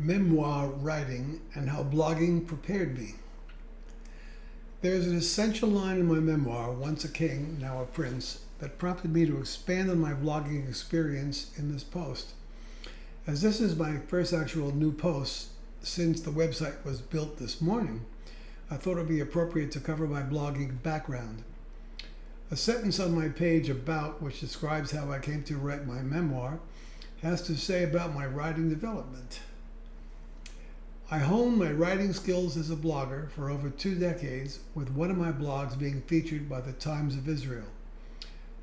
memoir writing and how blogging prepared me. There is an essential line in my memoir, Once a King, Now a Prince, that prompted me to expand on my blogging experience in this post. As this is my first actual new post since the website was built this morning, I thought it would be appropriate to cover my blogging background. A sentence on my page About, which describes how I came to write my memoir, has to say about my writing development. I honed my writing skills as a blogger for over 2 decades, with one of my blogs being featured by the Times of Israel.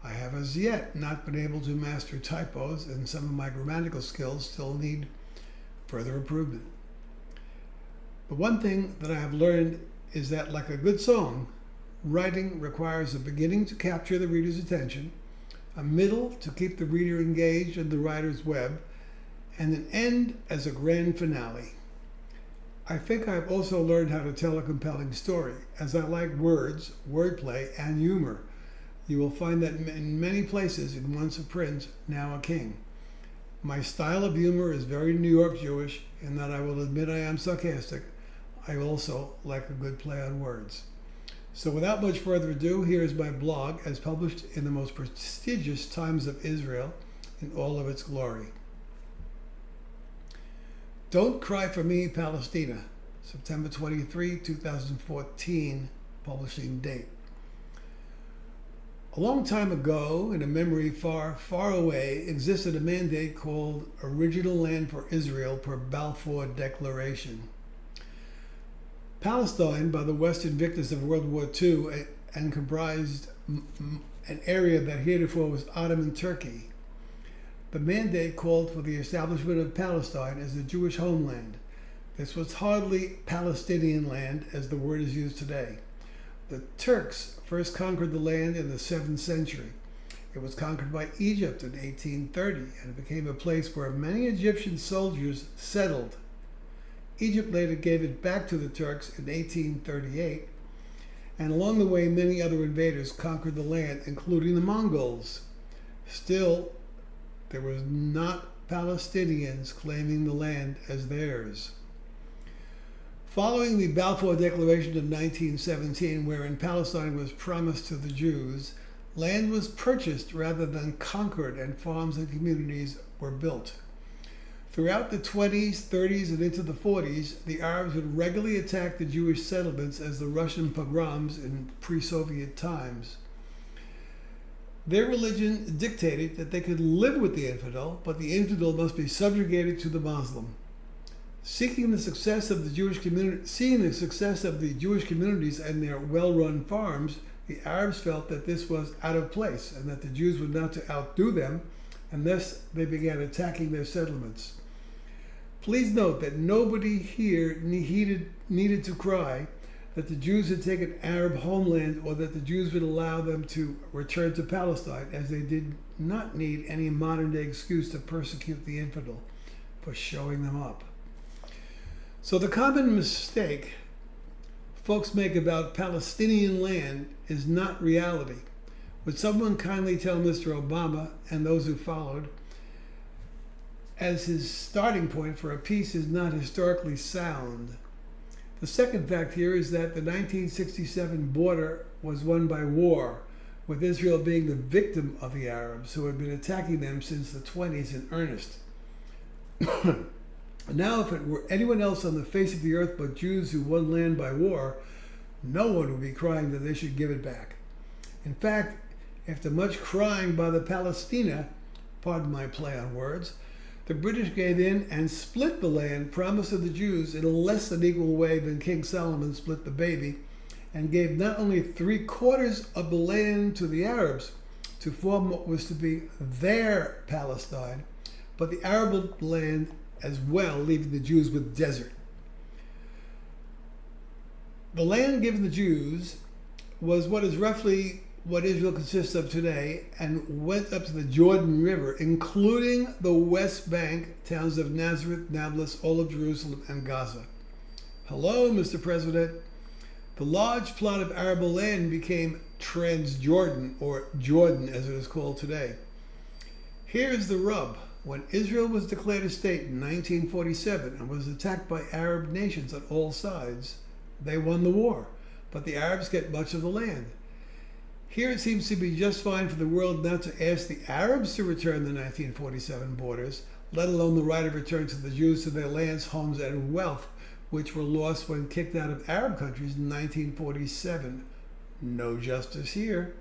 I have as yet not been able to master typos, and some of my grammatical skills still need further improvement. But one thing that I have learned is that, like a good song, writing requires a beginning to capture the reader's attention, a middle to keep the reader engaged in the writer's web, and an end as a grand finale. I think I've also learned how to tell a compelling story, as I like words, wordplay, and humor. You will find that in many places in Once a Prince, Now a King. My style of humor is very New York Jewish, in that I will admit I am sarcastic. I also like a good play on words. So without much further ado, here is my blog as published in the most prestigious Times of Israel in all of its glory. Don't Cry for Me, Palestina, September 23, 2014, publishing date. A long time ago, in a memory far, far away, existed a mandate called Original Land for Israel per Balfour Declaration. Palestine, by the Western victors of World War II, and comprised an area that heretofore was Ottoman Turkey. The mandate called for the establishment of Palestine as the Jewish homeland. This was hardly Palestinian land as the word is used today. The Turks first conquered the land in the 7th century. It was conquered by Egypt in 1830, and it became a place where many Egyptian soldiers settled. Egypt later gave it back to the Turks in 1838, and along the way many other invaders conquered the land, including the Mongols. Still, there was not Palestinians claiming the land as theirs. Following the Balfour Declaration of 1917, wherein Palestine was promised to the Jews, land was purchased rather than conquered, and farms and communities were built. Throughout the 20s, 30s, and into the 40s, the Arabs would regularly attack the Jewish settlements as the Russian pogroms in pre-Soviet times. Their religion dictated that they could live with the infidel, but the infidel must be subjugated to the Muslim. Seeing the success of the Jewish communities and their well-run farms, the Arabs felt that this was out of place and that the Jews were not to outdo them, and thus they began attacking their settlements. Please note that nobody here needed to cry that the Jews had taken Arab homeland or that the Jews would allow them to return to Palestine, as they did not need any modern-day excuse to persecute the infidel for showing them up. So the common mistake folks make about Palestinian land is not reality. Would someone kindly tell Mr. Obama and those who followed, as his starting point for a peace is not historically sound? The second fact here is that the 1967 border was won by war, with Israel being the victim of the Arabs, who had been attacking them since the 20s in earnest. Now, if it were anyone else on the face of the earth but Jews who won land by war, no one would be crying that they should give it back. In fact, after much crying by the Palestina, pardon my play on words, the British gave in and split the land promised to the Jews in a less than equal way than King Solomon split the baby, and gave not only 3/4 of the land to the Arabs to form what was to be their Palestine, but the Arab land as well, leaving the Jews with desert. The land given the Jews was what is roughly what Israel consists of today, and went up to the Jordan River, including the West Bank, towns of Nazareth, Nablus, all of Jerusalem, and Gaza. Hello, Mr. President. The large plot of Arab land became Transjordan, or Jordan as it is called today. Here's the rub. When Israel was declared a state in 1947 and was attacked by Arab nations on all sides, they won the war, but the Arabs get much of the land. Here it seems to be just fine for the world not to ask the Arabs to return the 1947 borders, let alone the right of return to the Jews to their lands, homes, and wealth, which were lost when kicked out of Arab countries in 1947. No justice here.